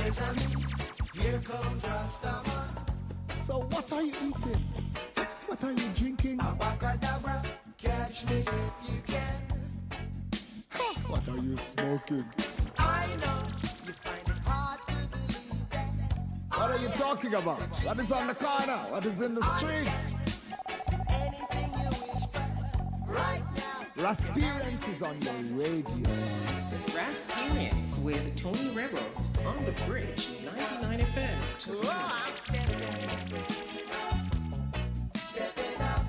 Here comes Rastaman. So what are you eating? What are you drinking? Abacadabra, catch me if you can. What are you smoking? I know you find it hard to believe that. What are you talking about? What is on the corner? What is in the streets? Anything you wish for right now. Rasperience is on the radio. Rasperience with Tony Rebels on the bridge, 99 FM. Oh, I'm stepping up.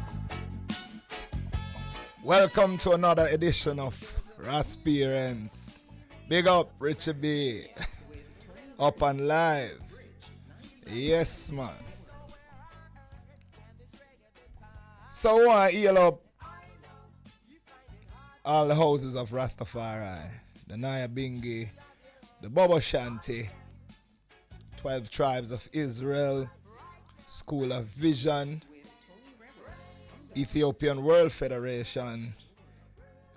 Welcome to another edition of Rasperience. Big up, Richie B. Up and live. Yes, man. So I want to heal up all the houses of Rastafari. The Naya Bingi, the Bobo Shanti, 12 Tribes of Israel, School of Vision, Ethiopian World Federation,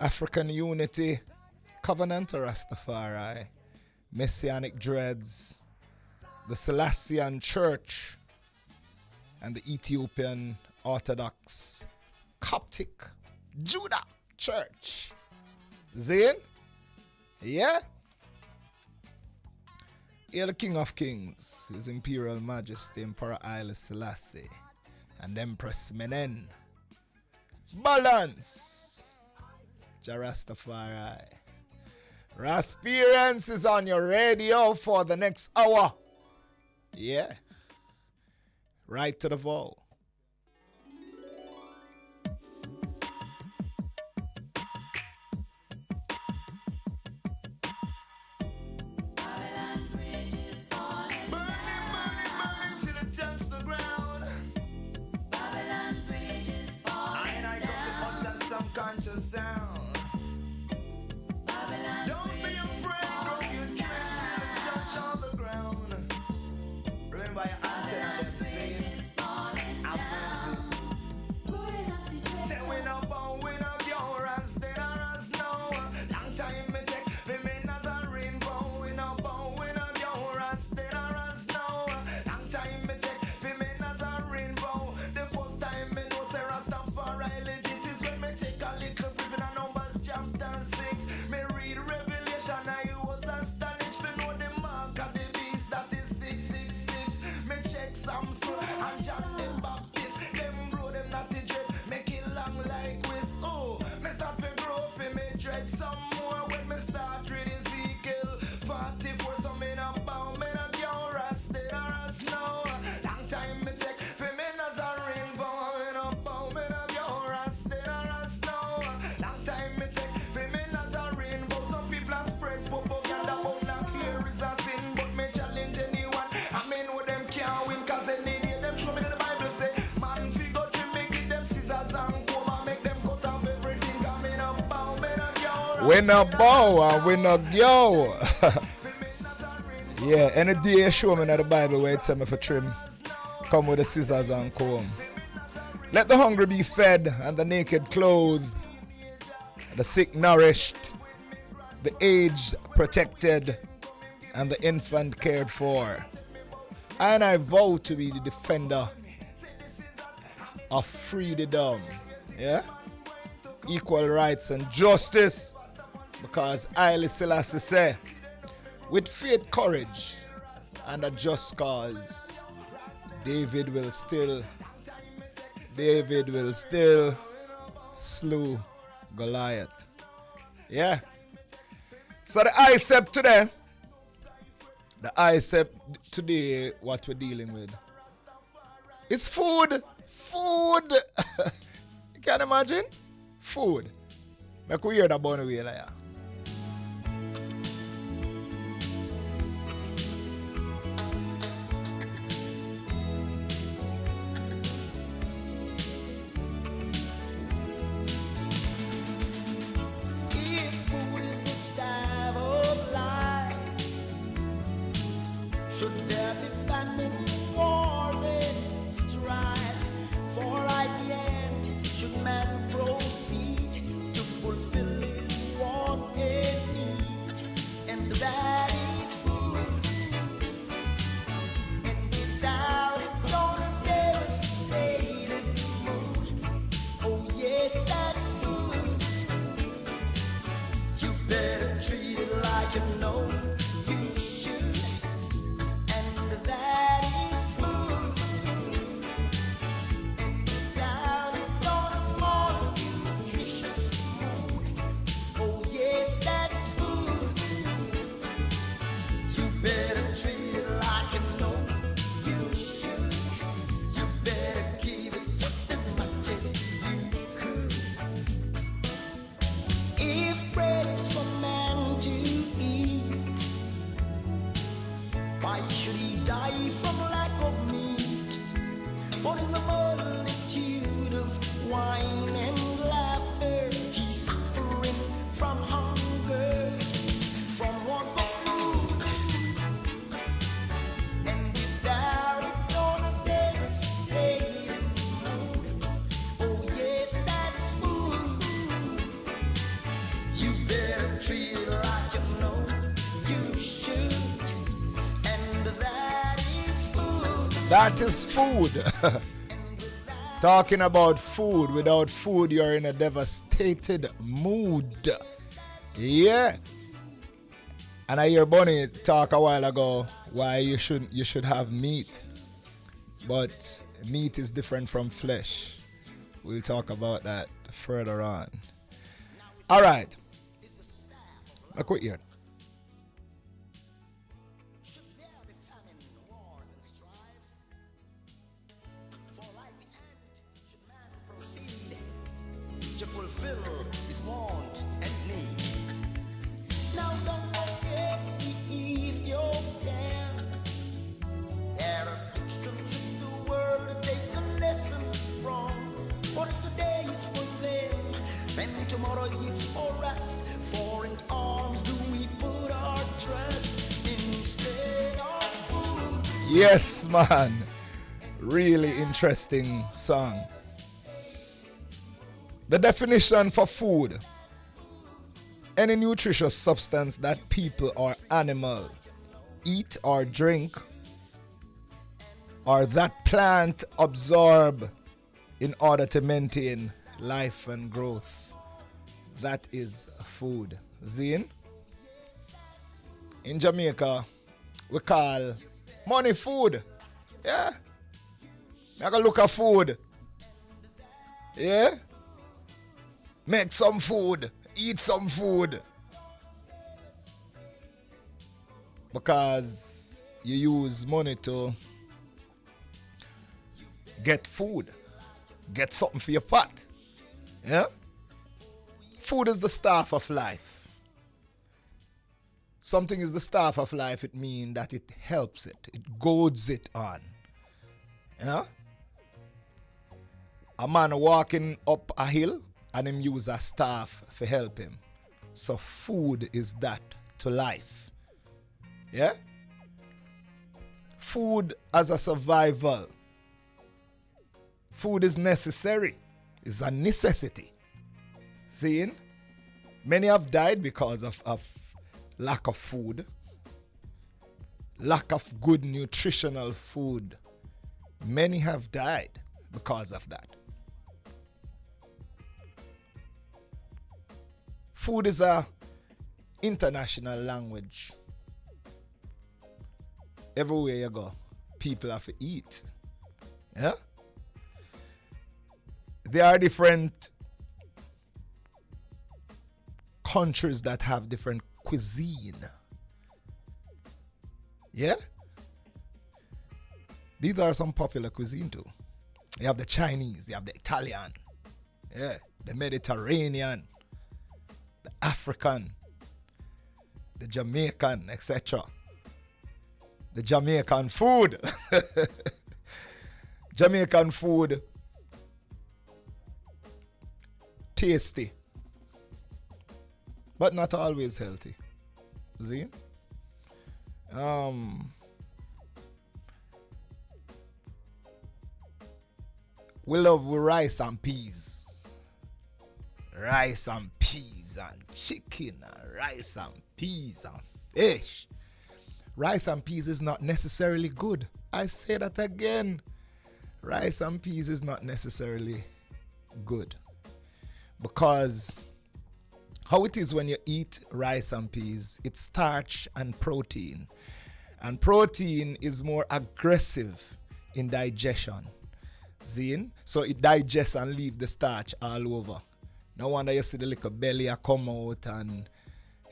African Unity, Covenant of Rastafari, Messianic Dreads, the Celastian Church, and the Ethiopian Orthodox Coptic Judah Church. Zane? Yeah? Here the King of Kings, His Imperial Majesty Emperor Haile Selassie, and Empress Menen. Balance! Jarastafari. Rasperience is on your radio for the next hour. Yeah. Right to the vow. Conscious sound. Babylon, don't be afraid, grow your dreams and touch on the ground. Remember your antenna, them saints. Say we no born, we no cure, as dead or as no. Long time me take, we mean as a rainbow. We no born, we no cure, as dead or as no. Long time me take, we mean as a rainbow. The first time me know say Rastafari legit. Take a little brief in Numbers chapter 6. Me read Revelation, I was astonished. Me know the mark of the beast, that is 666. Me check Samson and John the Baptist. Them bro, them not the dread, make it long like whiz. Oh, me start to grow for me dread some more when me start read Ezekiel 44. So me no bow, me no cure, as dead or as no. Long time me take for me as a rainbow. Me no bow, me no cure, as dead or as no. Long time me take for me as a rainbow. Some people are spread propaganda about black hair is a sin, but me challenge anyone. I mean with them can't win, cause any day them show me the Bible say man figure to make it them scissors and comb and make them cut off everything. Cause me no bow, me no cure. We no bow and we no go. Yeah, any day you show me in the Bible where it tell me for trim, come with the scissors and comb. Let the hungry be fed and the naked clothed, the sick nourished, the aged protected, and the infant cared for. And I vow to be the defender of freedom, yeah, equal rights and justice, because Haile Selassie say, with faith, courage, and a just cause, David will still slew Goliath. Yeah. So the ICEP today, what we're dealing with, it's food. Food. You can imagine? Food. Make we hear that bone away like that. Should there be famine, wars, and strife? For at the end, should man proceed to fulfill his want and need, and that is food. Why should he die from lack of meat? For in the multitude of wine and laughter, he's suffering from hunger, from want for food, and without it on a devastating mood. Oh yes, that's food. You better treat it like you know you should, and that is food. That is food. Talking about food. Without food, you're in a devastated mood. Yeah. And I hear Bonnie talk a while ago why you should have meat. But meat is different from flesh. We'll talk about that further on. All right. I quit here. To fulfill his want and need. Now don't forget the Ethiopians. Their afflictions in the world to take a lesson from. For if today is for them, then tomorrow is for us. For in arms do we put our trust instead of food. Yes, man. Really interesting song. The definition for food: any nutritious substance that people or animal eat or drink, or that plant absorb in order to maintain life and growth. That is food. Zine? In Jamaica, we call money food. Yeah? I gotta look at food. Yeah? Make some food. Eat some food. Because you use money to get food. Get something for your pot. Yeah? Food is the staff of life. Something is the staff of life, it means that it helps it. It goads it on. Yeah? A man walking up a hill and him use a staff to help him. So food is that to life. Yeah? Food as a survival. Food is necessary. It's a necessity. Seeing? Many have died because of lack of food. Lack of good nutritional food. Many have died because of that. Food is a international language. Everywhere you go, people have to eat. Yeah? There are different countries that have different cuisine. Yeah? These are some popular cuisine too. You have the Chinese, you have the Italian, yeah, the Mediterranean, the African, the Jamaican, etc. The Jamaican food. Jamaican food, tasty, but not always healthy. See? We love rice and peas. Rice and peas and chicken and rice and peas and fish. Rice and peas is not necessarily good. I say that again. Rice and peas is not necessarily good. Because how it is when you eat rice and peas, it's starch and protein. And protein is more aggressive in digestion. See? So it digests and leave the starch all over. No wonder you see the little belly a come out and,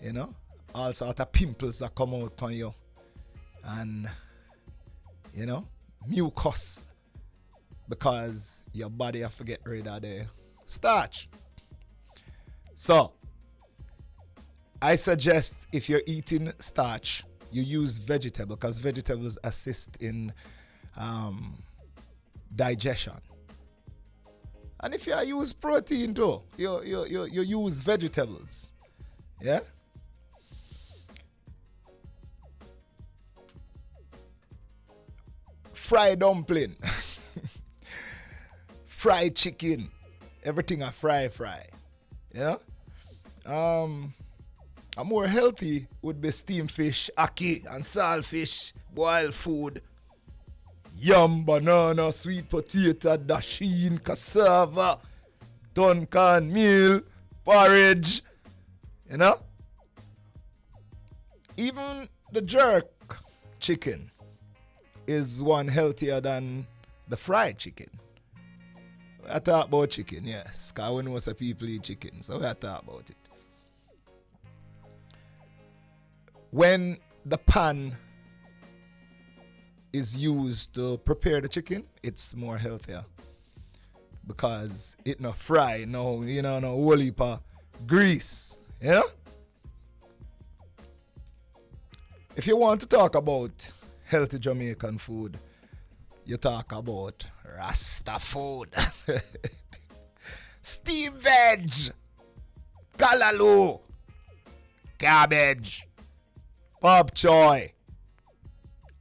you know, all sort of pimples that come out on you. And, you know, mucus. Because your body have to get rid of the starch. So, I suggest if you're eating starch, you use vegetable because vegetables assist in digestion. And if you use protein too, you use vegetables. Yeah? Fried dumpling. Fried chicken. Everything a fry. You know? A more healthy would be steamed fish, ackee and saltfish, boiled food, yam, banana, sweet potato, dasheen, cassava, duncan meal, porridge, you know? Even the jerk chicken is one healthier than the fried chicken. I talk about chicken, yes, because we know some people eat chicken, so I talk about it. When the pan is used to prepare the chicken, it's more healthier because it no fry, no whole heap of grease, you know? If you want to talk about healthy Jamaican food, you talk about Rasta food. Steamed veg, callaloo, cabbage, pop choy,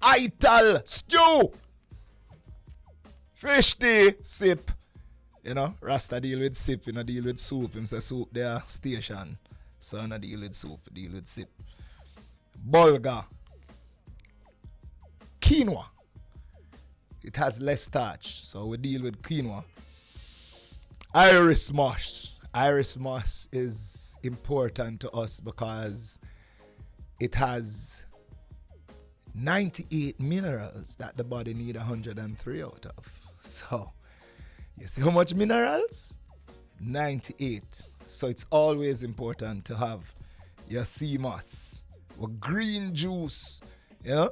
ital stew, fish tea, sip. You know, Rasta deal with sip, you know, deal with soup. Him say soup there station. So no deal with soup, deal with sip. Bulgur, quinoa. It has less starch, so we deal with quinoa. Iris moss. Iris moss is important to us because it has 98 minerals that the body need 103 out of. So, you see how much minerals? 98. So it's always important to have your sea moss, or green juice. You know?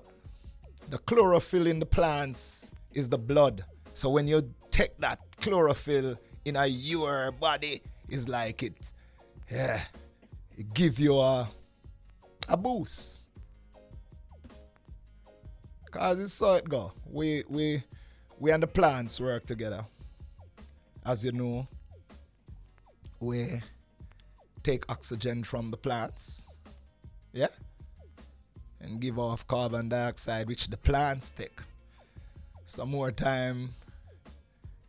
The chlorophyll in the plants is the blood. So when you take that chlorophyll in your body, it's like it give you a boost. Cause it's so it go. We and the plants work together. As you know, we take oxygen from the plants. Yeah? And give off carbon dioxide, which the plants take. Some more time,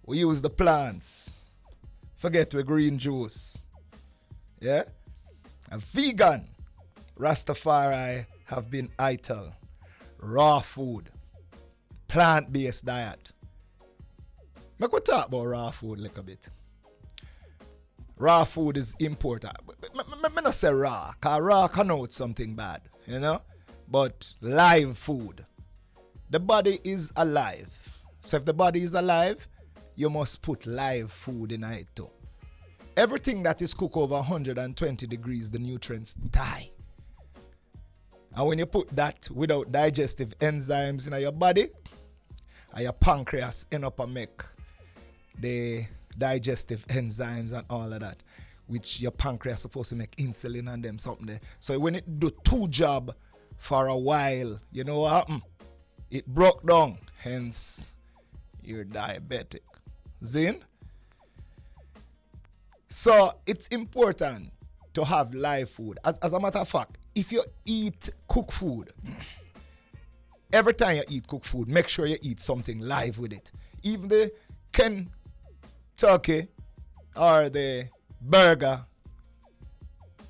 we use the plants. Forget with green juice. Yeah? And vegan, Rastafari have been ital. Raw food. Plant-based diet. Make we talk about raw food a little bit. Raw food is important. I not say raw, because raw connotes something bad, you know? But live food. The body is alive. So if the body is alive, you must put live food in it too. Everything that is cooked over 120 degrees, the nutrients die. And when you put that without digestive enzymes in your body, and your pancreas end up and make the digestive enzymes and all of that, which your pancreas supposed to make insulin and them something there. So when it do two job for a while, you know what happened? It broke down, hence you're diabetic. Zin? So it's important to have live food. As a matter of fact, if you eat cooked food, every time you eat cooked food, make sure you eat something live with it. Even the Kentucky or the burger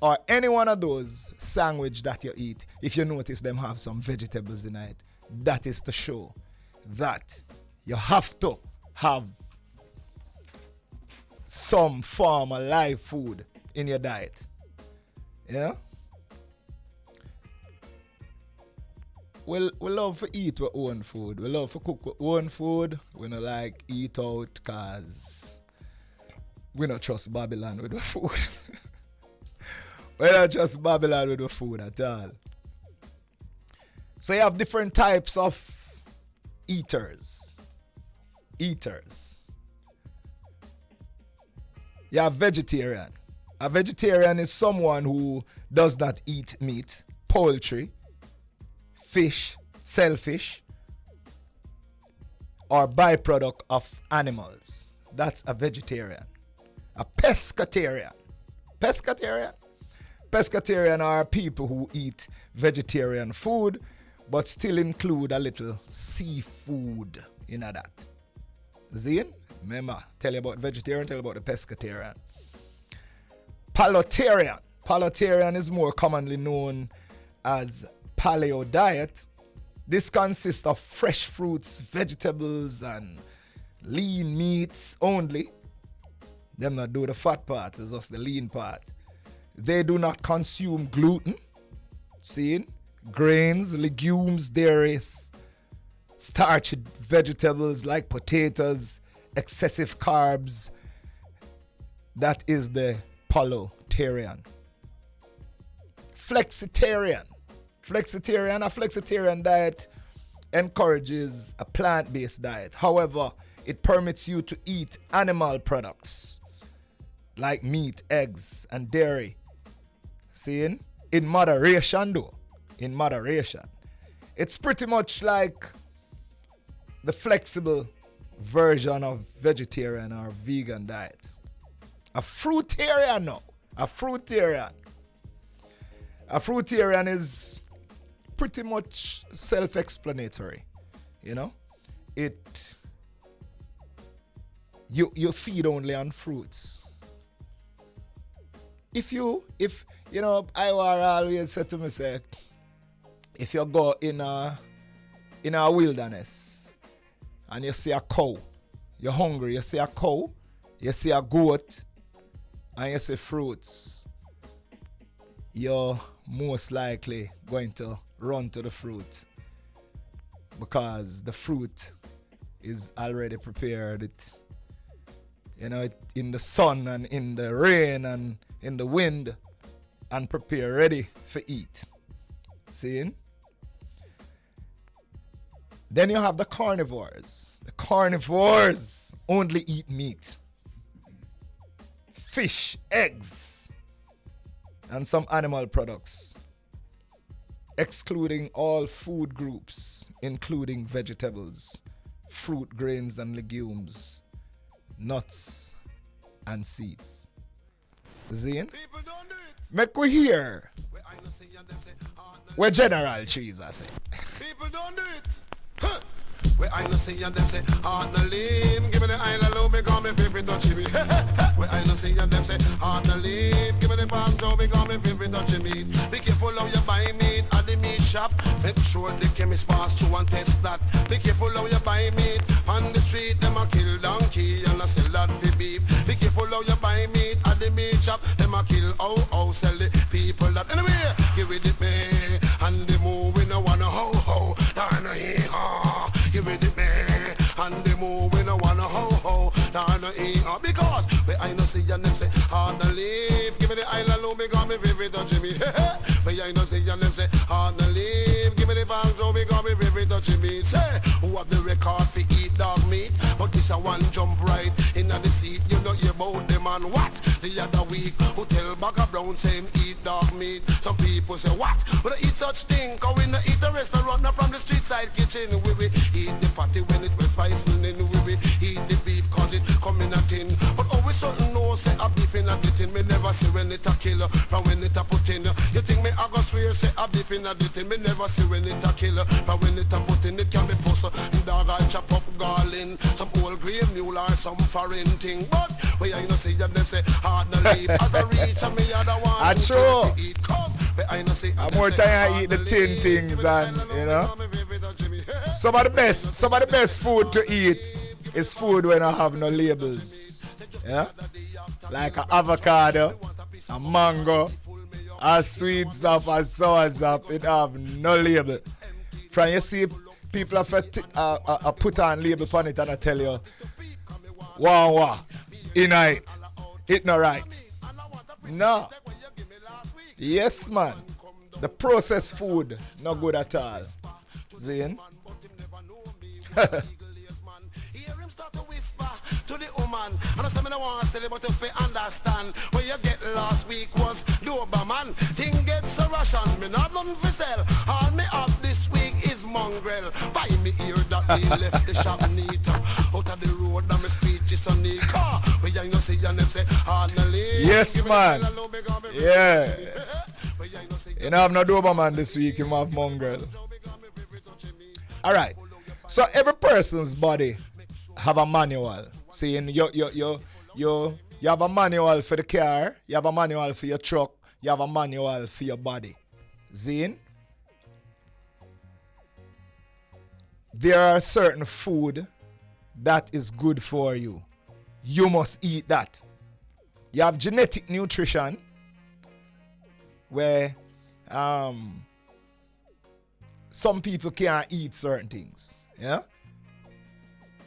or any one of those sandwich that you eat, if you notice them have some vegetables in it, that is to show that you have to have some form of live food in your diet. Yeah? We love to eat our own food. We love to cook our own food. We don't like eat out because we don't trust Babylon with the food. We don't trust Babylon with the food at all. So you have different types of eaters. You have vegetarian. A vegetarian is someone who does not eat meat, poultry, fish, shellfish, or byproduct of animals. That's a vegetarian. A pescatarian. Pescatarian? Pescatarian are people who eat vegetarian food but still include a little seafood in that. Zine? Remember, tell you about vegetarian, tell you about the pescatarian. Palotarian. Palotarian is more commonly known as paleo diet. This consists of fresh fruits, vegetables, and lean meats only. Them not do the fat part, it's just the lean part. They do not consume gluten, seeing, grains, legumes, dairies, starchy vegetables like potatoes, excessive carbs. That is the palotarian. Flexitarian. A flexitarian diet encourages a plant-based diet. However, it permits you to eat animal products like meat, eggs, and dairy. Seeing? In moderation though. In moderation. It's pretty much like the flexible version of vegetarian or vegan diet. A fruitarian now. A fruitarian is pretty much self-explanatory. You know? You feed only on fruits. If I will always say to myself, if you go in a wilderness and you see a cow, you're hungry, you see a cow, you see a goat, and you see fruits, you're most likely going to run to the fruit because the fruit is already prepared. In the sun and in the rain and in the wind, and prepare ready for eat. Seeing? Then you have the carnivores. The carnivores only eat meat, fish, eggs, and some animal products, excluding all food groups, including vegetables, fruit, grains, and legumes, nuts, and seeds. Zine? Make we hear where General Cheese I say. People don't do it. Huh. Where I no see and them say, heart no lean. Give me the island low, because me favorite touching me. Where I no see and them say, heart no lean. Give me the palm joe, because me favorite touching me. Be careful how you buy meat at the meat shop. Make sure the chemist pass through and test that. Be careful how you buy meat on the street. Them a kill donkey and a sell that for beef. Be careful how you buy meat at the meat shop. Them a kill sell the people that. Anyway, give it me and the move we no wanna ho. Darn he ha. Give it me and the move we no wanna ho. Darn he ha. Because where I no see and them say hard to leave. Give me the island low because me favorite touching me. Where I no see and them say hard to leave. Give me the bank low because me favorite touching me. Say who have the record for eat dog meat, but this a one jump right in the seat. You know you about them and what? The other week who tell Bagger Brown same eat dog meat. Some people say what? We don't eat such thing. Cause we don't eat a restaurant not from the street side kitchen. We eat the patty when it was spicing. Then we eat the beef cause it come in a tin. But always something no say a beef in a tin. Me never see when it a kill from when it a put in. You think me I go swear say a beef in a tin. Me never see when it a kill from when it a put in. It can be pussy. Dog I chop up garland. Some old grey mule or some foreign thing. But where I no see them say hard to leave. As I reach and me other one I true. Eat come. I no see I'm more time I eat the tin things and some of the best food to eat is food when I have no labels. Yeah? Like an avocado, a mango, a sweet stuff, a sour stuff, it have no label. From you see people have put on label on it and I tell you, wow, in it not right. No. Yes, man. The processed food, not good at all. Zane? To the woman, and I say me no want to tell you, but if you understand, what you get last week was Doberman. Thing gets a Russian, me not nothing for sell. All me up this week is mongrel. Buy me ear that me left the shop neat. Out of the road and my speech is on the car. Where you know say and them say hardly. Yes, man. Yeah. You know, I have no Doberman this week. You have mongrel. All right. So every person's body have a manual. Saying you have a manual for the car. You have a manual for your truck. You have a manual for your body. Zine? There are certain food that is good for you. You must eat that. You have genetic nutrition where some people can't eat certain things. Yeah?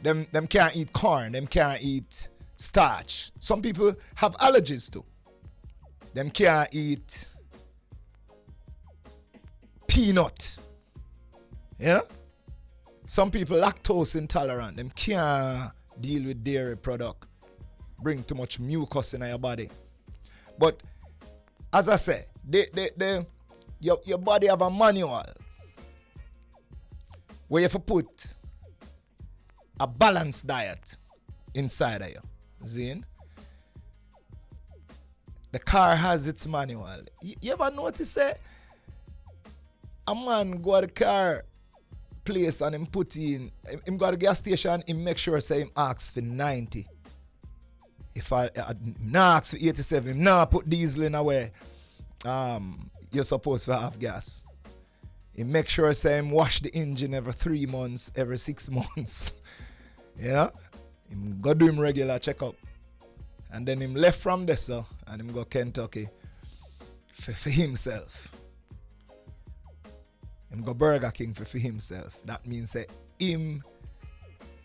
Them can't eat corn, them can't eat starch. Some people have allergies too. Them can't eat peanut. Yeah? Some people lactose intolerant. Them can't deal with dairy product. Bring too much mucus in your body. But as I say, your body have a manual where you have to put a balanced diet inside of you. Zine? The car has its manual. You ever notice a man go to the car place and him put in, him go to the gas station, him make sure say him asks for 90. If I nah ask for 87, him nah put diesel in a way you're supposed to have gas. He make sure say him wash the engine every 3 months, every 6 months. Yeah? Him go do him regular checkup. And then him left from there, so, and him go Kentucky for himself. Him go Burger King for himself. That means say him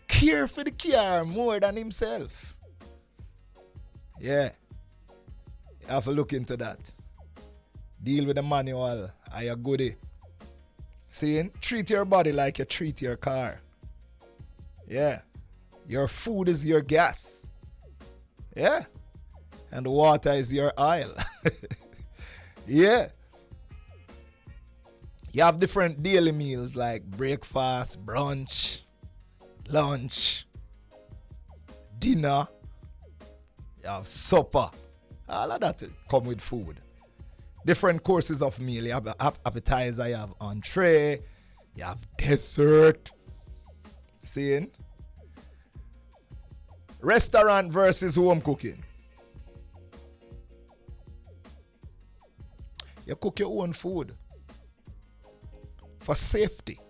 care for the car more than himself. Yeah. You have to look into that. Deal with the manual. Are you goodie? Seeing? Treat your body like you treat your car. Yeah. Your food is your gas. Yeah. And the water is your oil. Yeah. You have different daily meals like breakfast, brunch, lunch, dinner. You have supper. All of that come with food. Different courses of meal. You have appetizer, you have entree, you have dessert. Seeing? Restaurant versus home cooking. You cook your own food for safety.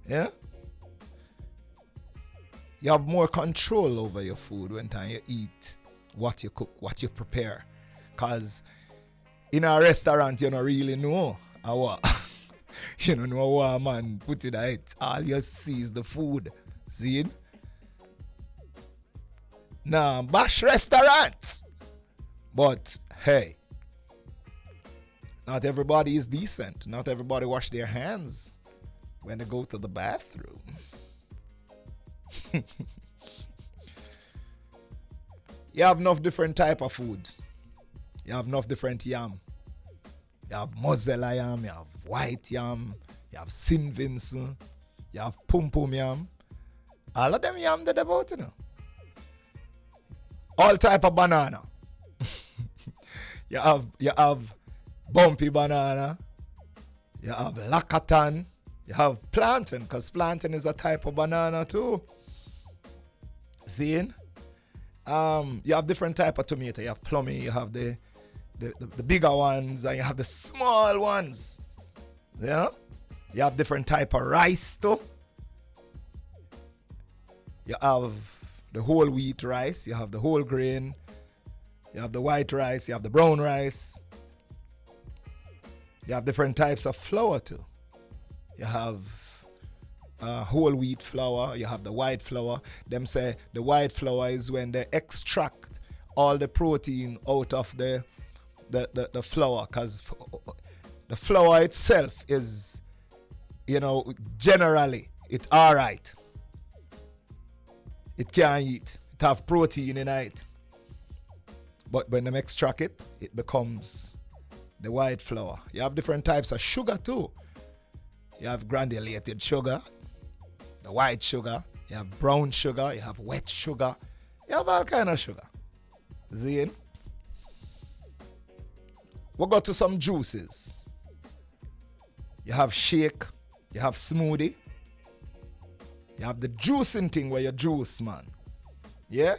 Yeah? You have more control over your food when time you eat, what you cook, what you prepare. Because in a restaurant, you don't really know what. You don't know what man put it out. All you see is the food. See it? Nah, bash restaurants. But hey, not everybody is decent. Not everybody wash their hands when they go to the bathroom. You have enough different type of foods. You have enough different yam. You have mozzarella yam, you have white yam, you have St. Vincent, you have pum pum yam. All of them yam that about, you know. All type of banana. You have bumpy banana. You have lakatan. You have plantain, because plantain is a type of banana too. Seeing? You have different type of tomato. You have plummy, you have the bigger ones, and you have the small ones. Yeah? You have different type of rice too. You have the whole wheat rice, you have the whole grain, you have the white rice, you have the brown rice. You have different types of flour too. You have whole wheat flour, you have the white flour. Them say the white flour is when they extract all the protein out of the flour, because the flour itself is, you know, generally it's all right. It can eat. It have protein in it. But when they extract it, it becomes the white flour. You have different types of sugar too. You have granulated sugar, the white sugar, you have brown sugar, you have wet sugar, you have all kind of sugar. See? We'll go to some juices. You have shake, you have smoothie, you have the juicing thing where you juice, man. Yeah?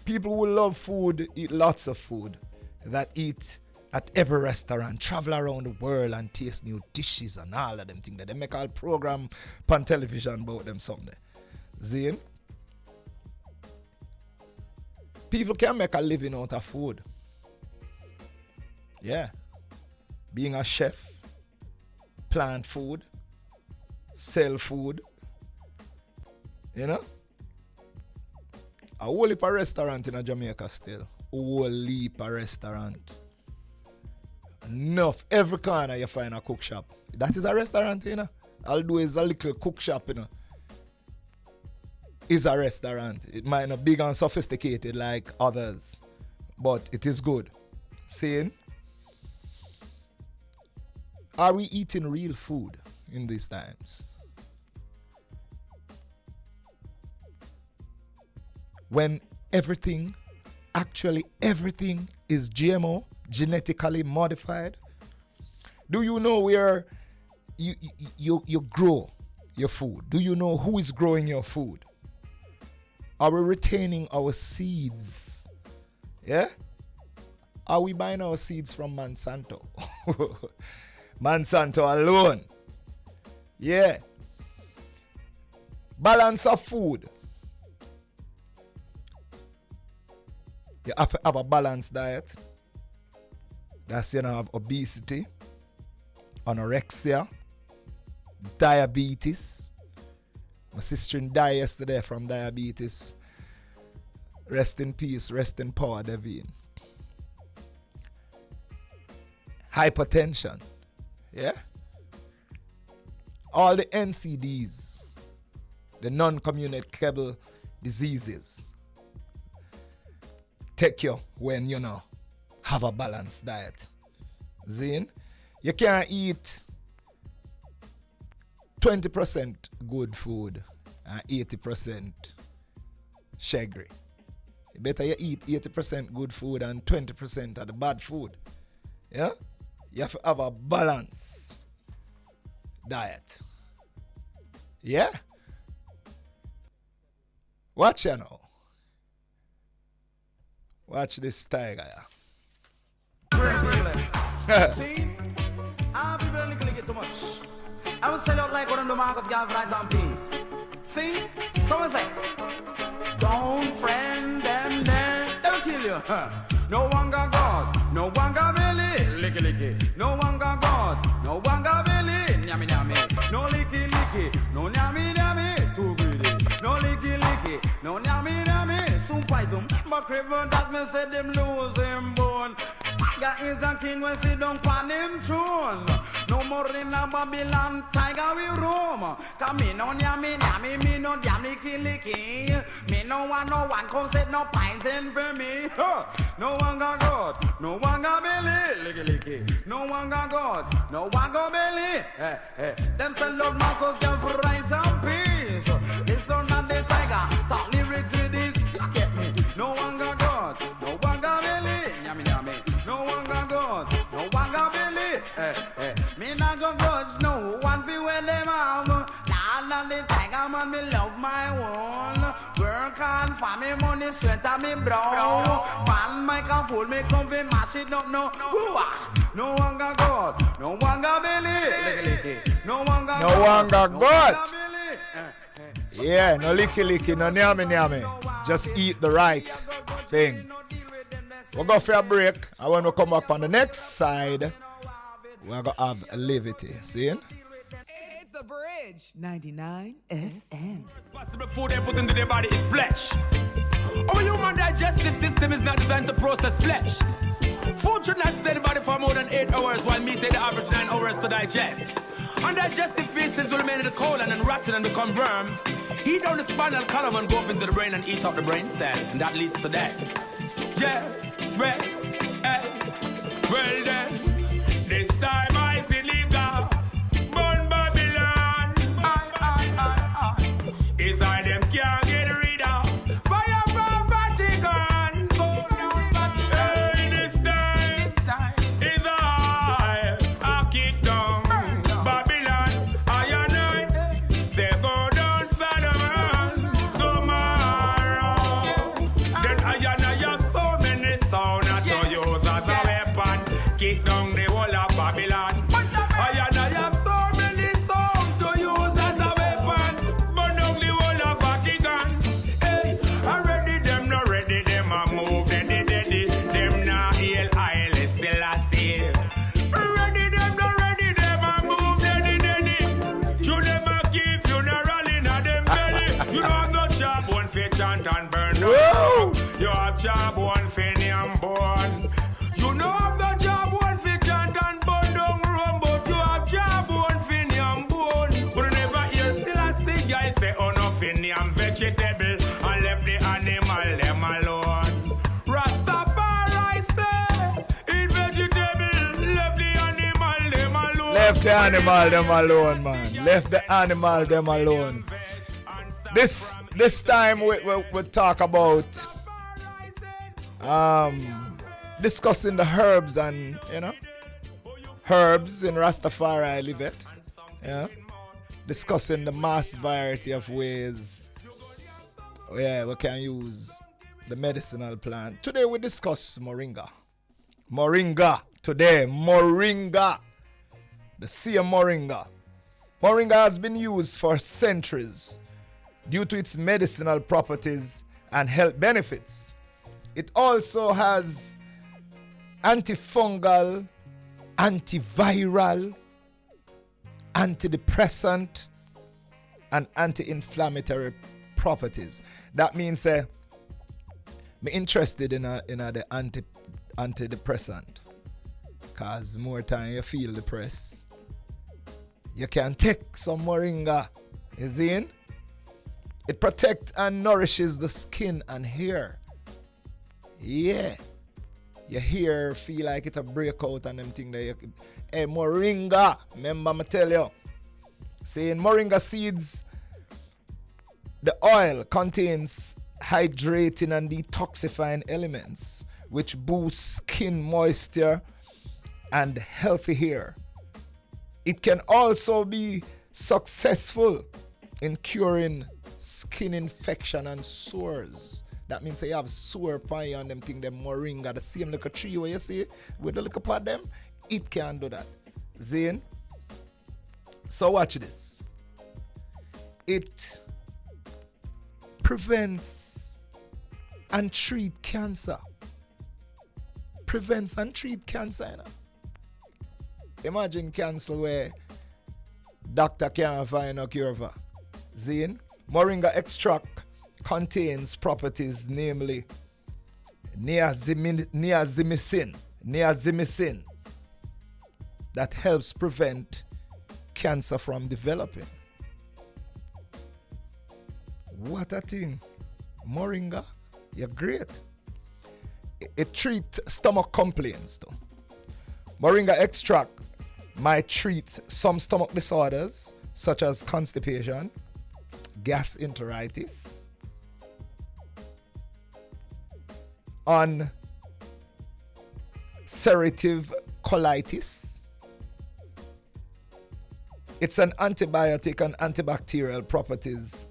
People who love food eat lots of food, that eat at every restaurant, travel around the world and taste new dishes and all of them things. They make all program on television about them someday. See? People can make a living out of food. Yeah. Being a chef, plant food, sell food. You know? A whole heap of restaurant in Jamaica still. A whole heap of restaurant. Enough. Every corner you find a cook shop. That is a restaurant, you know. Although it's a little cook shop, you know. It's a restaurant. It might not be big and sophisticated like others, but it is good. Seeing? Are we eating real food in these times? When everything, actually everything is GMO, genetically modified? Do you know where you grow your food? Do you know who is growing your food? Are we retaining our seeds? Yeah? Are we buying our seeds from Monsanto? Monsanto alone. Yeah. Balance of food. You have to have a balanced diet. That's, you know, have obesity, anorexia, diabetes. My sister died yesterday from diabetes. Rest in peace, rest in power, Devine. Hypertension. Yeah? All the NCDs, the non-communicable diseases, take you when, you know, have a balanced diet. Zine, you can't eat 20% good food and 80% shaggy. Better you eat 80% good food and 20% of the bad food. Yeah? You have to have a balanced diet. Yeah? Watch you now. Watch this tiger. See? I'll be really gonna get too much. I will sell out like one of the markets got flights on peace. See? Someone say, don't friend them then, they'll kill you. No one got God, no one got Billy, licky licky. No one got God, no one got Billy, nyami nyami. No licky licky, no nyami nyami, too greedy. No licky licky, no nyami nyami, soon pie zoom. But river that me say them lose him bone. God is a king when sit down pan him throne. No more in a Babylon, tiger we roam. Come me no nyami nyami, me no damn licky licky. Me no one come set no pines in for me. No one got God, no one got Billy, licky licky. No one got God, no one got Billy. Them say Lord Marcus can for rise and peace. This son of the tiger, talk lyrics with this. You get me? No one got God, no one got Billy, nyami nyami. No one got God, no one got Billy. Me not go grudge no one fi where them have. Nah, the tiger man, me love my own. Work hard for me money, sweat on me brow. Pan microphone, me come fi mash it up now. No one got God, no one got Billy. No one got God. Yeah, no licky licky, no nyami nyami. Just eat the right thing. We'll go for a break, and when we come back on the next side, we're going to have levity. See? It's the Bridge 99 FM. Possible food they put into their body is flesh. Our human digestive system is not designed to process flesh. Food should not stay in the body for more than 8 hours, while meat take the average 9 hours to digest. Undigested pieces will remain in the colon and rotten and become worm. Eat down the spinal column and go up into the brain and eat up the brain cell, and that leads to death. Yeah, well then, this time I see leave God. Burn bad Whoa! You have jawbone for yam bone. You know have the jawbone for chant and bun down rum, but you have jawbone for yam bone. But never hear still I see guys say oh no for yam vegetable and left the animal them alone. Rastafari say eat vegetable, left the animal them alone. Left the animal them alone, man. Left the animal them alone. This time we talk about discussing the herbs and herbs in Rastafari I live it. Yeah. Discussing the mass variety of ways we can use the medicinal plant. Today we discuss moringa. Moringa today. Moringa. The sea moringa. Moringa has been used for centuries due to its medicinal properties and health benefits. It also has antifungal, antiviral, antidepressant, and anti-inflammatory properties. That means I'm interested in the antidepressant, because more time you feel depressed, you can take some moringa. You see? It protects and nourishes the skin and hair. Yeah. Your hair feel like it a break out and them thing that you hey, moringa. Remember me tell you. Saying moringa seeds, the oil contains hydrating and detoxifying elements which boost skin moisture and healthy hair. It can also be successful in curing skin infection and sores. That means you have sore pie on them thing, them moringa, the same like a tree where you see with the little part them, it can do that. Zane. So watch this. It prevents and treat cancer. Prevents and treat cancer, you know. Imagine cancer where doctor can't find a cure for. Zane. Moringa extract contains properties namely niacinamide that helps prevent cancer from developing. What a thing. Moringa, you're great. It treats stomach complaints too. Moringa extract might treat some stomach disorders such as constipation, gastroenteritis, ulcerative colitis. It's an antibiotic and antibacterial properties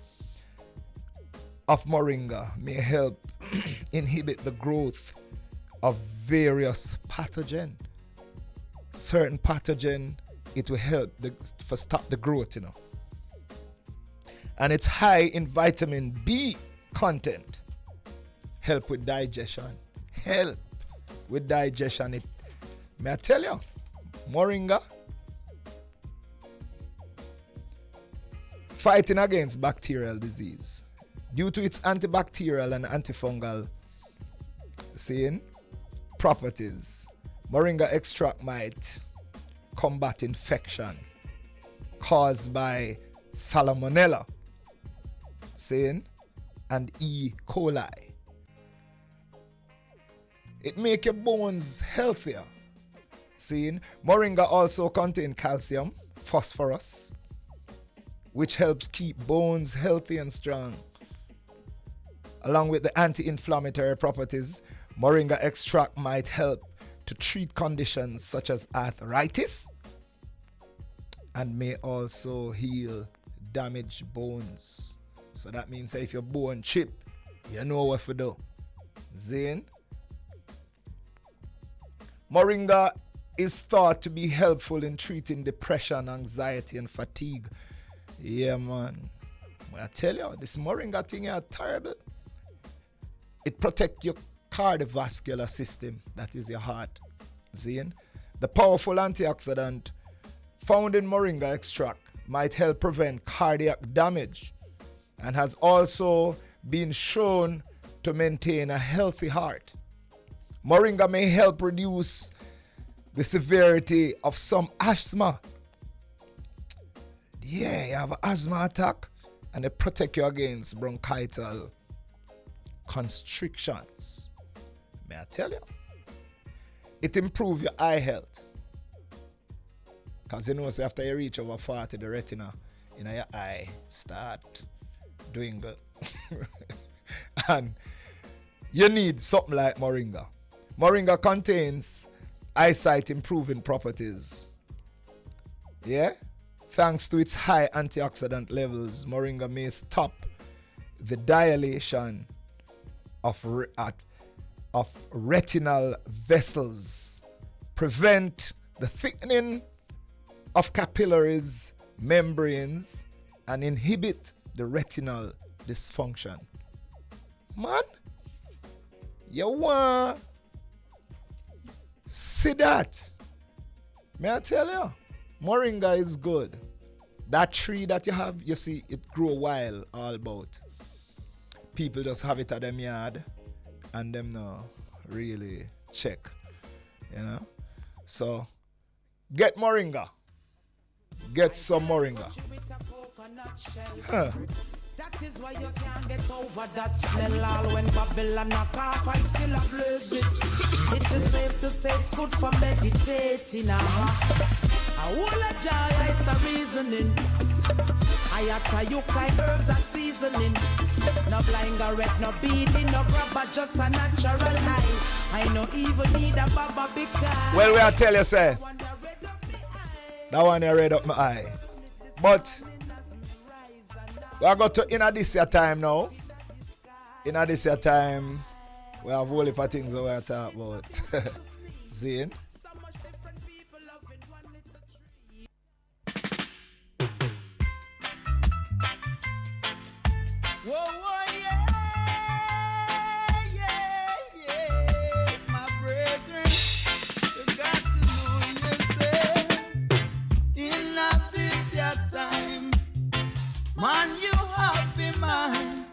of moringa may help inhibit the growth of various pathogen. Certain pathogen, it will help for stop the growth, you know. And it's high in vitamin B content. Help with digestion. Help with digestion. It, may I tell you, moringa fighting against bacterial disease. Due to its antibacterial and antifungal properties, moringa extract might combat infection caused by salmonella and E. coli. It make your bones healthier. Moringa also contain calcium, phosphorus, which helps keep bones healthy and strong. Along with the anti-inflammatory properties, moringa extract might help to treat conditions such as arthritis and may also heal damaged bones. So that means if your bone chip, you know what to do. Zane. Moringa is thought to be helpful in treating depression, anxiety, and fatigue. Yeah, man. I tell you, this moringa thing is terrible. It protects your cardiovascular system, that is your heart. Zane. The powerful antioxidant found in moringa extract might help prevent cardiac damage and has also been shown to maintain a healthy heart. Moringa may help reduce the severity of some asthma. Yeah, you have an asthma attack and it protect you against bronchial constrictions. May I tell you? It improves your eye health. Because you know, so after you reach over 40, the retina in your eye start doing good. And you need something like moringa. Moringa contains eyesight improving properties. Yeah? Thanks to its high antioxidant levels, moringa may stop the dilation of retinal vessels, prevent the thickening of capillaries, membranes, and inhibit the retinal dysfunction. Man, you want see that? May I tell you? Moringa is good. That tree that you have, you see, it grow wild all about. People just have it at them yard and them no really check. You know? So, get moringa. Get some moringa. Huh. That is why you can't get over that smell. All when Babylon knock off, I still ablaze it. It is safe to say it's good for meditating. A whole of joy, it's a reasoning. Ayata yukai herbs are seasoning. No blind garret, no beading, no grabber, just a natural eye. I no even need a baba big time. Well, we are tell you, say, that one I read up my eye. But we are going to inner this year time now. Inner this year time, we have a whole heap of things we are talking about. Zane. Whoa, whoa, yeah, my brethren, you got to know yourself. In this your time, man, you have in mind,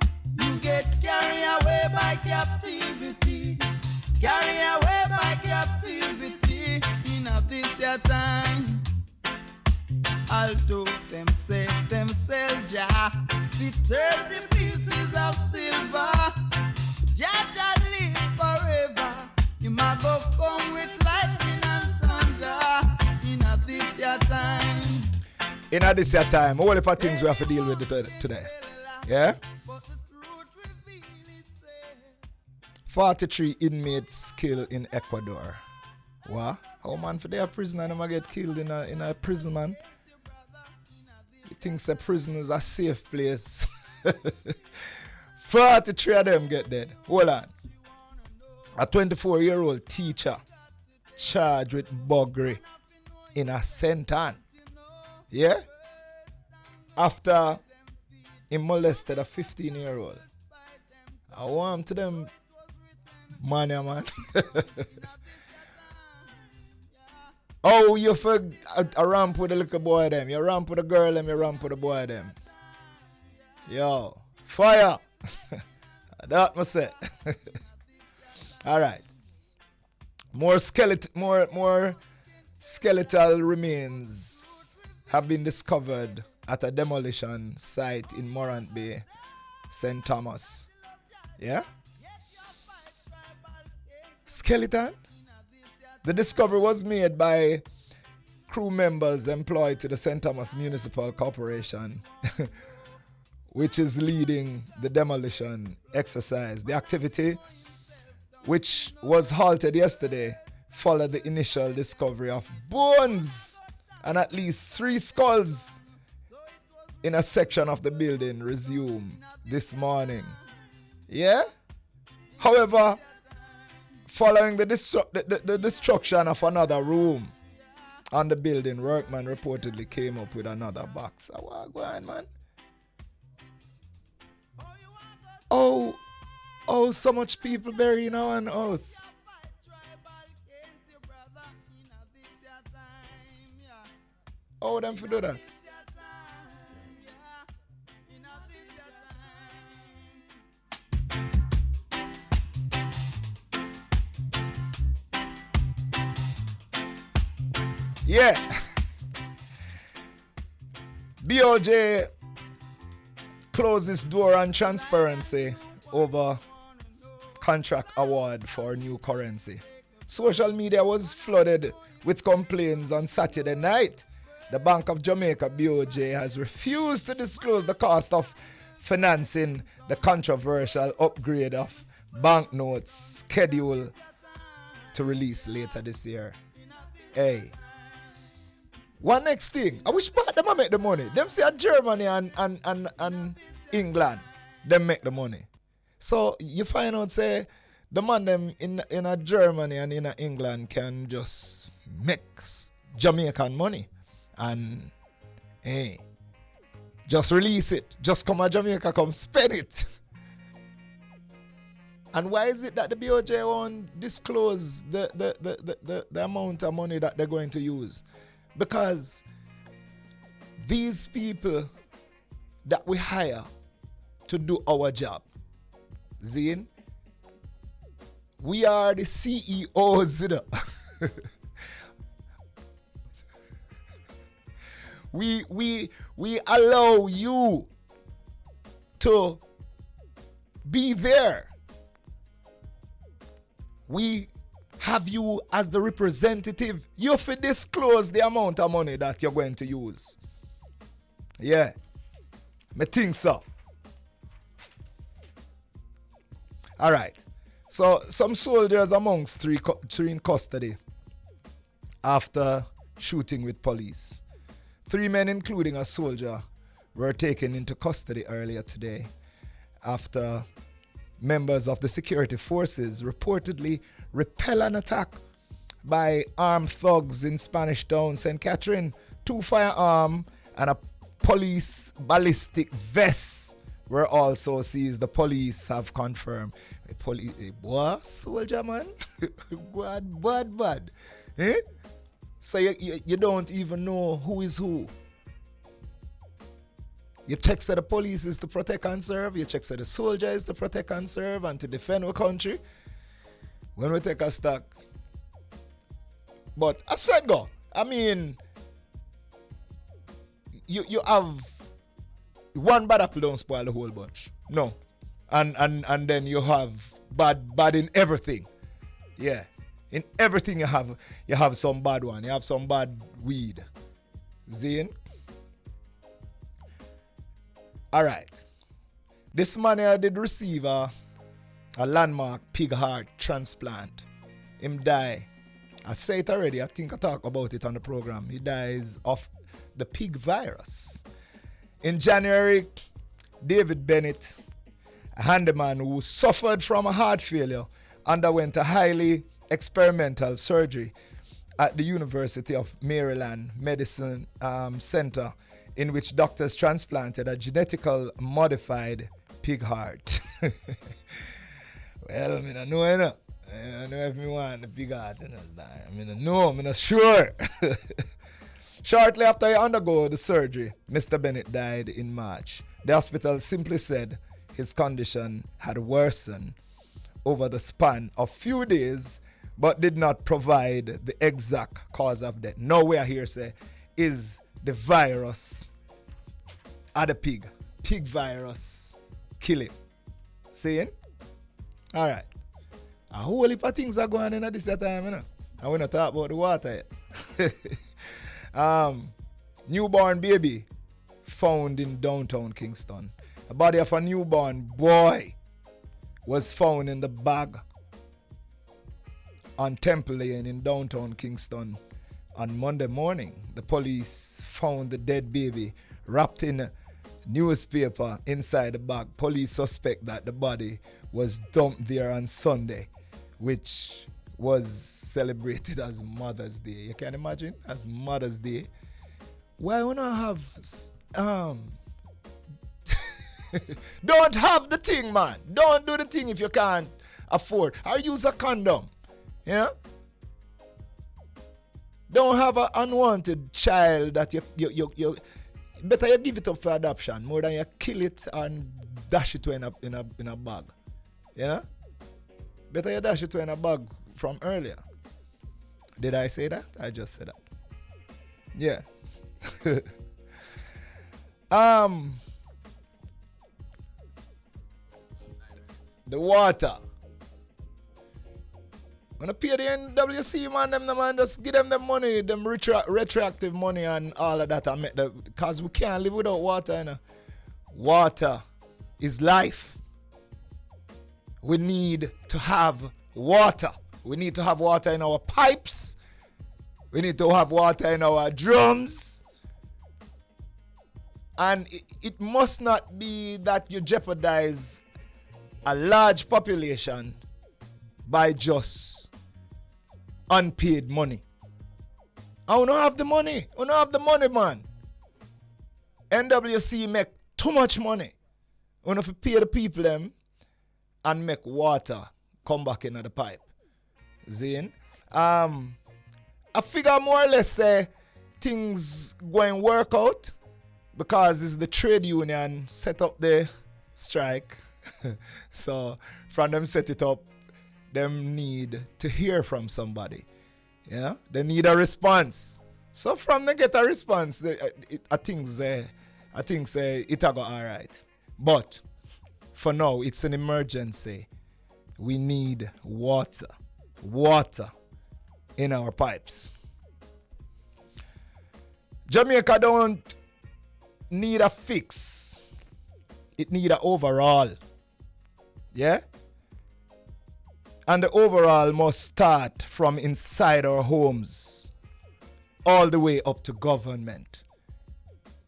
you get carried away by captivity, carried away by captivity. In this your time, although them say themselves, Jah, the 30 pieces of silver, Jah live forever. You might go come with lightning and thunder. In this your time. In this year time, all the things we have to deal with today. Yeah? 43 inmates killed in Ecuador. What? How man for their prisoner and them get killed in a prison, man? You think a prison is a safe place? 43 of them get dead. Hold on. A 24-year-old teacher charged with buggery in a sentence. Yeah? After he molested a 15-year-old. I want to them money, man. Oh, you for a ramp with a little boy them. You ramp with a girl them, you ramp with a boy them. Yo, fire. That must say. Alright. More skeletal remains have been discovered at a demolition site in Morant Bay, St. Thomas. Yeah? Skeleton? The discovery was made by crew members employed to the St. Thomas Municipal Corporation, which is leading the demolition exercise. The activity, which was halted yesterday, followed the initial discovery of bones and at least 3 skulls in a section of the building resumed this morning. Yeah? However, following the destruction of another room on the building, workmen reportedly came up with another box. Go on, man. Oh, so much people buried in our house. Oh, them for do that. Yeah. BOJ closes door on transparency over contract award for new currency. Social media was flooded with complaints on Saturday night. The Bank of Jamaica, BOJ, has refused to disclose the cost of financing the controversial upgrade of banknotes scheduled to release later this year. Hey. One next thing. I wish part them make the money. Them say Germany and England, them make the money. So you find out say the man them in a Germany and in a England can just make Jamaican money. And hey, just release it. Just come to Jamaica, come spend it. And why is it that the BOJ won't disclose the amount of money that they're going to use? Because these people that we hire to do our job, Zine, we are the CEOs. We allow you to be there. We have you as the representative. You have to disclose the amount of money that you're going to use. Yeah. Me think so. All right. So some soldiers amongst three in custody after shooting with police. 3 men, including a soldier, were taken into custody earlier today after members of the security forces reportedly repel an attack by armed thugs in Spanish Town, St. Catherine. 2 firearms and a police ballistic vest were also seized. The police have confirmed. Police, boy, soldier man, bad. Eh? So you don't even know who is who. You check that the police is to protect and serve. You check that the soldier is to protect and serve and to defend our country. When we take a stock. But I said go. I mean, you have one bad apple don't spoil the whole bunch. No. And then you have bad in everything. Yeah. In everything you have some bad one. You have some bad weed. Zane. Alright. This man here did receive a landmark pig heart transplant. Him die. I say it already. I think I talked about it on the program. He dies of the pig virus. In January, David Bennett, a handyman who suffered from a heart failure, underwent a highly experimental surgery at the University of Maryland Medicine Center, in which doctors transplanted a genetically modified pig heart. Well, I don't know, I don't know if me want the pig heart in us die. I'm not sure. Shortly after he undergo the surgery, Mr. Bennett died in March. The hospital simply said his condition had worsened over the span of few days, but did not provide the exact cause of death. Nowhere here say is the virus of the pig. Pig virus kill him. Saying? Alright. A whole heap of things are going on at this time, you know. And we're not talking about the water yet. Newborn baby found in downtown Kingston. The body of a newborn boy was found in the bag on Temple Lane in downtown Kingston on Monday morning. The police found the dead baby wrapped in a newspaper inside the bag. Police suspect that the body was dumped there on Sunday, which was celebrated as Mother's Day. You can imagine? As Mother's Day. Why we not have... Don't have the thing, man. Don't do the thing if you can't afford. Or use a condom. You know? Don't have an unwanted child that you better you give it up for adoption more than you kill it and dash it in a bag. You know? Better you dash it in a bag from earlier. Did I say that? I just said that. Yeah. The water. When I pay the NWC man, them the man just give them the money, them retroactive money and all of that, and make the, because we can't live without water, you know. Water is life. We need to have water. We need to have water in our pipes. We need to have water in our drums. And it must not be that you jeopardize a large population by just unpaid money. I don't have the money. I don't have the money, man. NWC make too much money. We have to pay the people them and make water come back into the pipe. Zane? I figure more or less say things going work out because it's the trade union set up the strike. So from them set it up, them need to hear from somebody. You know? They need a response. So from them get a response, I think it will go alright. But for now, it's an emergency. We need water. Water in our pipes. Jamaica don't need a fix. It need an overall. Yeah? And the overall must start from inside our homes all the way up to government.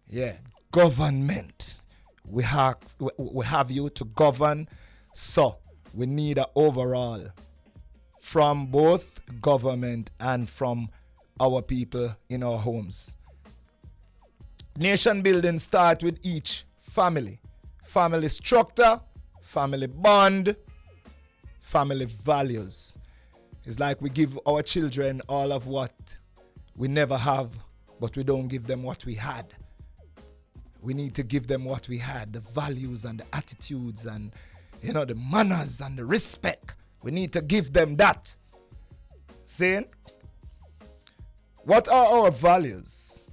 Yeah, government. We have you to govern, so we need an overall from both government and from our people in our homes. Nation building start with each family. Family structure, family bond, family values. It's like we give our children all of what we never have, but we don't give them what we had. We need to give them what we had, the values and the attitudes and, you know, the manners and the respect. We need to give them that. Saying, what are our values?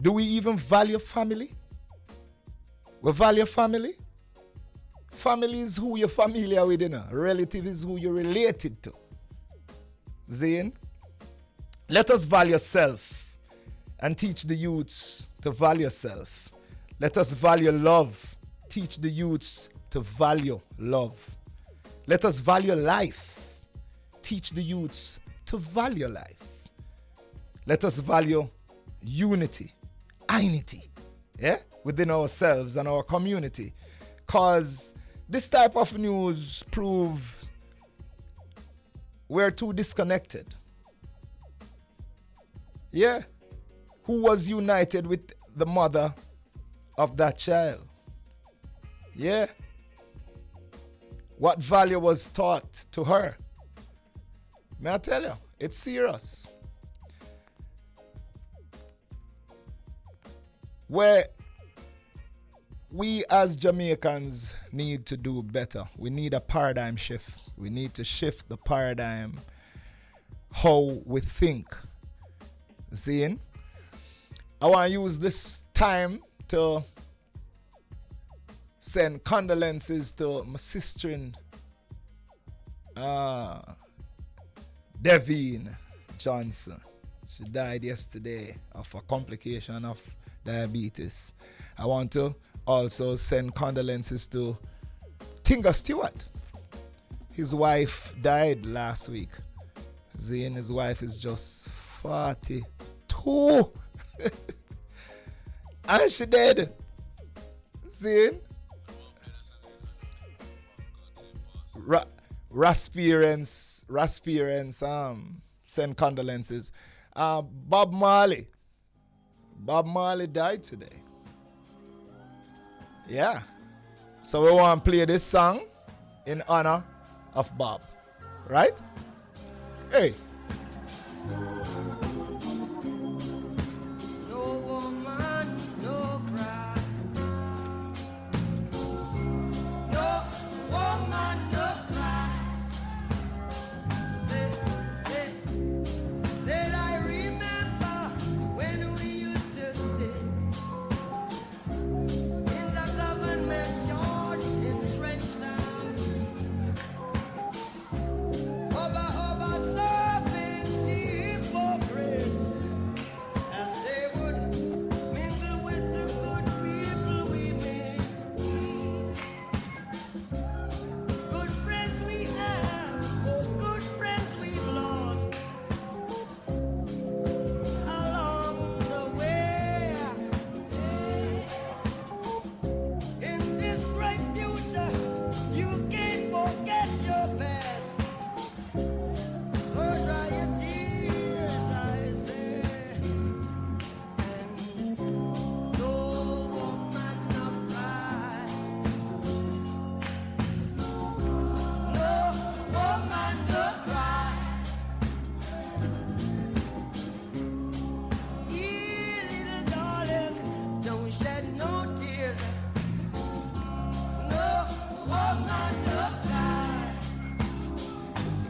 Do we even value family? We value family? Family is who you're familiar with, you know. Relative is who you're related to. Zayn, let us value self and teach the youths to value self. Let us value love. Teach the youths to value love. Let us value life. Teach the youths to value life. Let us value unity, unity, yeah, within ourselves and our community. Because this type of news proves we're too disconnected. Yeah. Who was united with the mother of that child? Yeah. What value was taught to her? May I tell you, it's serious. Where we as Jamaicans need to do better. We need a paradigm shift. We need to shift the paradigm, how we think. Seeing? I want to use this time to send condolences to my sister Devine Johnson. She died yesterday of a complication of diabetes. I want to also send condolences to Tinga Stewart. His wife died last week. Zane, his wife is just 42. And she dead. Zane. Rasperience, send condolences. Bob Marley died today. Yeah. So we want to play this song in honor of Bob. Right? Hey. No woman, no cry. No woman, no cry. Said I remember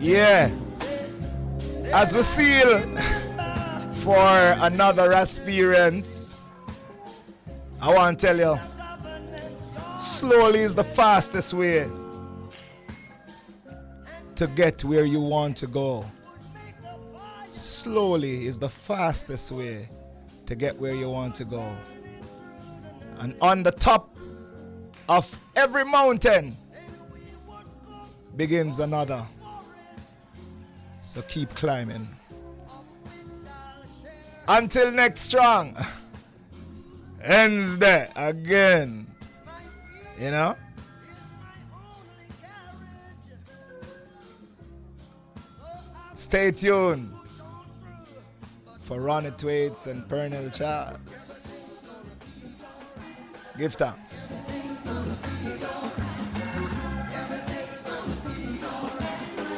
Yeah. As we seal for another Rasperience, I want to tell you, slowly is the fastest way to get where you want to go. Slowly is the fastest way to get where you want to go. And on the top of every mountain begins another. So keep climbing. Until next strong. Ends there again. You know? Stay tuned for Ronnie Twaits and Pernell Charles. Give thanks.